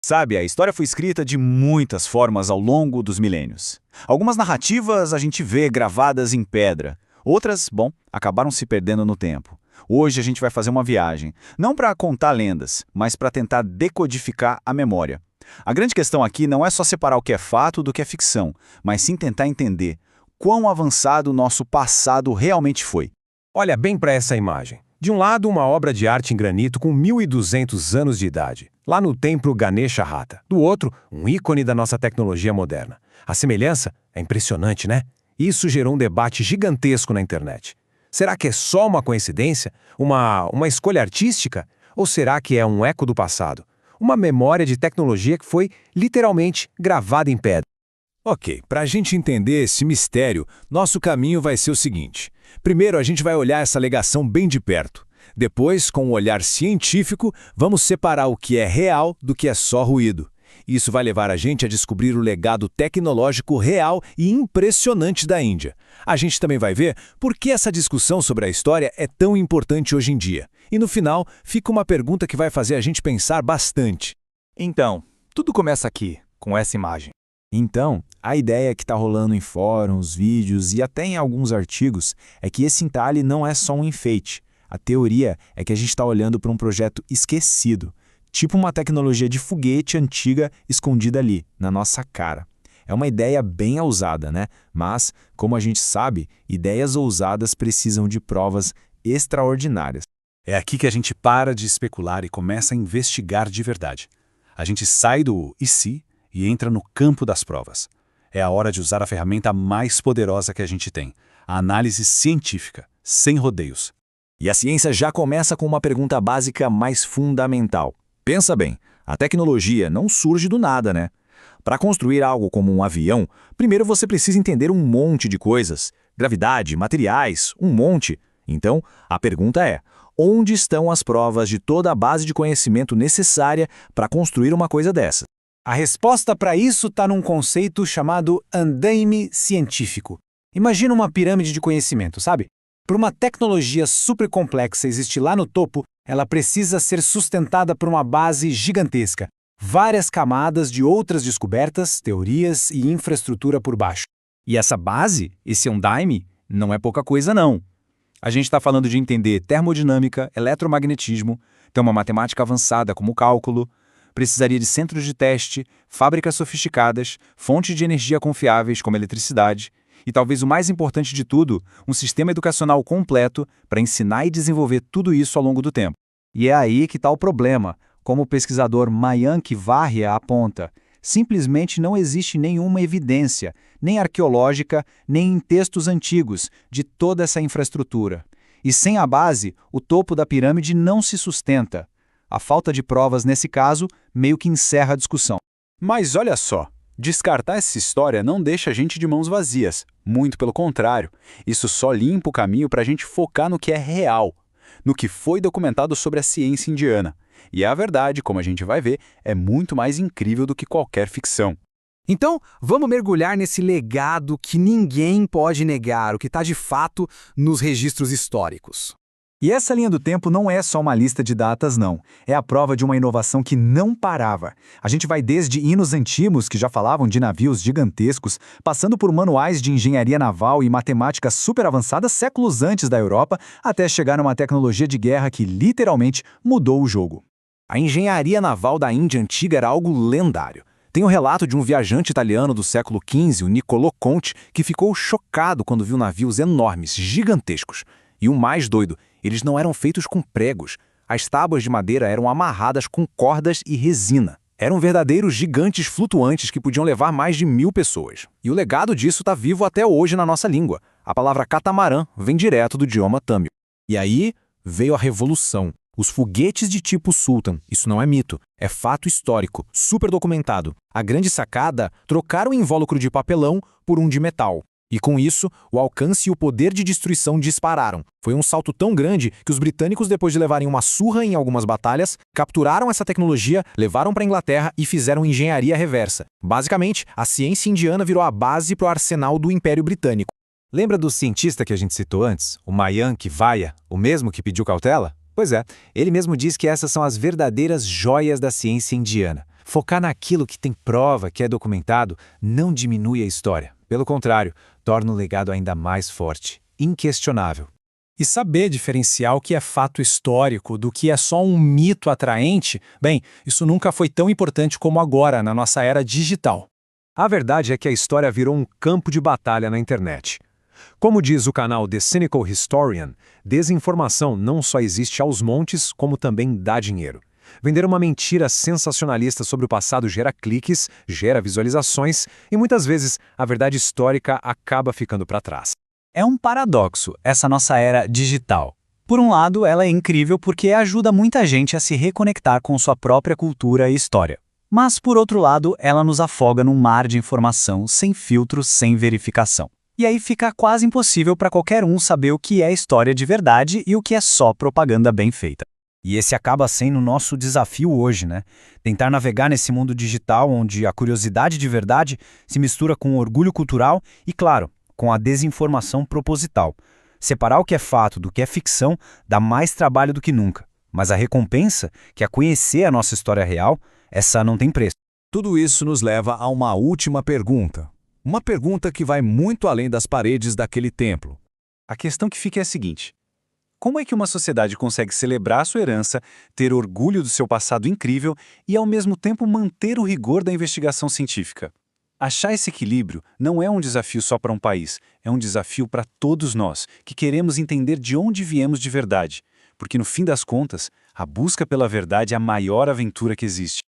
Sabe, a história foi escrita de muitas formas ao longo dos milênios. Algumas narrativas a gente vê gravadas em pedra. Outras, bom, acabaram se perdendo no tempo. Hoje a gente vai fazer uma viagem, não para contar lendas, mas para tentar decodificar a memória. A grande questão aqui não é só separar o que é fato do que é ficção, mas sim tentar entender quão avançado o nosso passado realmente foi. Olha bem para essa imagem. De um lado, uma obra de arte em granito com 1.200 anos de idade, lá no templo Ganesha Hata. Do outro, um ícone da nossa tecnologia moderna. A semelhança é impressionante, né? Isso gerou um debate gigantesco na internet. Será que é só uma coincidência? Uma escolha artística? Ou será que é um eco do passado? Uma memória de tecnologia que foi, literalmente, gravada em pedra. Ok, para a gente entender esse mistério, nosso caminho vai ser o seguinte. Primeiro, a gente vai olhar essa alegação bem de perto. Depois, com um olhar científico, vamos separar o que é real do que é só ruído. Isso vai levar a gente a descobrir o legado tecnológico real e impressionante da Índia. A gente também vai ver por que essa discussão sobre a história é tão importante hoje em dia. E no final, fica uma pergunta que vai fazer a gente pensar bastante. Então, tudo começa aqui, com essa imagem. Então, a ideia que está rolando em fóruns, vídeos e até em alguns artigos é que esse entalhe não é só um enfeite. A teoria é que a gente está olhando para um projeto esquecido, tipo uma tecnologia de foguete antiga escondida ali, na nossa cara. É uma ideia bem ousada, né? Mas, como a gente sabe, ideias ousadas precisam de provas extraordinárias. É aqui que a gente para de especular e começa a investigar de verdade. A gente sai do "e se" e entra no campo das provas. É a hora de usar a ferramenta mais poderosa que a gente tem, a análise científica, sem rodeios. E a ciência já começa com uma pergunta básica mais fundamental. Pensa bem, a tecnologia não surge do nada, né? Para construir algo como um avião, primeiro você precisa entender um monte de coisas. Gravidade, materiais, um monte. Então, a pergunta é, onde estão as provas de toda a base de conhecimento necessária para construir uma coisa dessa? A resposta para isso está num conceito chamado andaime científico. Imagina uma pirâmide de conhecimento, sabe? Para uma tecnologia super complexa existir lá no topo, ela precisa ser sustentada por uma base gigantesca. Várias camadas de outras descobertas, teorias e infraestrutura por baixo. E essa base, esse andaime, não é pouca coisa não. A gente está falando de entender termodinâmica, eletromagnetismo, ter uma matemática avançada como cálculo, precisaria de centros de teste, fábricas sofisticadas, fontes de energia confiáveis como eletricidade e, talvez o mais importante de tudo, um sistema educacional completo para ensinar e desenvolver tudo isso ao longo do tempo. E é aí que está o problema, como o pesquisador Mayank Varia aponta. Simplesmente não existe nenhuma evidência, nem arqueológica, nem em textos antigos, de toda essa infraestrutura. E sem a base, o topo da pirâmide não se sustenta. A falta de provas, nesse caso, meio que encerra a discussão. Mas olha só, descartar essa história não deixa a gente de mãos vazias. Muito pelo contrário, isso só limpa o caminho para a gente focar no que é real, no que foi documentado sobre a ciência indiana. E a verdade, como a gente vai ver, é muito mais incrível do que qualquer ficção. Então, vamos mergulhar nesse legado que ninguém pode negar, o que está de fato nos registros históricos. E essa linha do tempo não é só uma lista de datas, não. É a prova de uma inovação que não parava. A gente vai desde hinos antigos, que já falavam de navios gigantescos, passando por manuais de engenharia naval e matemática super avançada séculos antes da Europa, até chegar numa tecnologia de guerra que literalmente mudou o jogo. A engenharia naval da Índia antiga era algo lendário. Tem um relato de um viajante italiano do século XV, o Niccolò Conti, que ficou chocado quando viu navios enormes, gigantescos. E o mais doido, eles não eram feitos com pregos. As tábuas de madeira eram amarradas com cordas e resina. Eram verdadeiros gigantes flutuantes que podiam levar mais de 1.000 pessoas. E o legado disso está vivo até hoje na nossa língua. A palavra catamarã vem direto do idioma tâmil. E aí veio a revolução. Os foguetes de tipo Sultan, isso não é mito, é fato histórico, super documentado. A grande sacada, trocar o invólucro de papelão por um de metal. E com isso, o alcance e o poder de destruição dispararam. Foi um salto tão grande que os britânicos, depois de levarem uma surra em algumas batalhas, capturaram essa tecnologia, levaram para a Inglaterra e fizeram engenharia reversa. Basicamente, a ciência indiana virou a base para o arsenal do Império Britânico. Lembra do cientista que a gente citou antes, o Mayank Varia, o mesmo que pediu cautela? Pois é, ele mesmo diz que essas são as verdadeiras joias da ciência indiana. Focar naquilo que tem prova, que é documentado, não diminui a história. Pelo contrário, torna o legado ainda mais forte, inquestionável. E saber diferenciar o que é fato histórico do que é só um mito atraente, bem, isso nunca foi tão importante como agora, na nossa era digital. A verdade é que a história virou um campo de batalha na internet. Como diz o canal The Cynical Historian, desinformação não só existe aos montes, como também dá dinheiro. Vender uma mentira sensacionalista sobre o passado gera cliques, gera visualizações e muitas vezes a verdade histórica acaba ficando para trás. É um paradoxo, essa nossa era digital. Por um lado, ela é incrível porque ajuda muita gente a se reconectar com sua própria cultura e história. Mas, por outro lado, ela nos afoga num mar de informação, sem filtro, sem verificação. E aí fica quase impossível para qualquer um saber o que é história de verdade e o que é só propaganda bem feita. E esse acaba sendo o nosso desafio hoje, né? Tentar navegar nesse mundo digital onde a curiosidade de verdade se mistura com o orgulho cultural e, claro, com a desinformação proposital. Separar o que é fato do que é ficção dá mais trabalho do que nunca. Mas a recompensa, que é conhecer a nossa história real, essa não tem preço. Tudo isso nos leva a uma última pergunta. Uma pergunta que vai muito além das paredes daquele templo. A questão que fica é a seguinte: como é que uma sociedade consegue celebrar sua herança, ter orgulho do seu passado incrível e, ao mesmo tempo, manter o rigor da investigação científica? Achar esse equilíbrio não é um desafio só para um país, é um desafio para todos nós, que queremos entender de onde viemos de verdade, porque, no fim das contas, a busca pela verdade é a maior aventura que existe.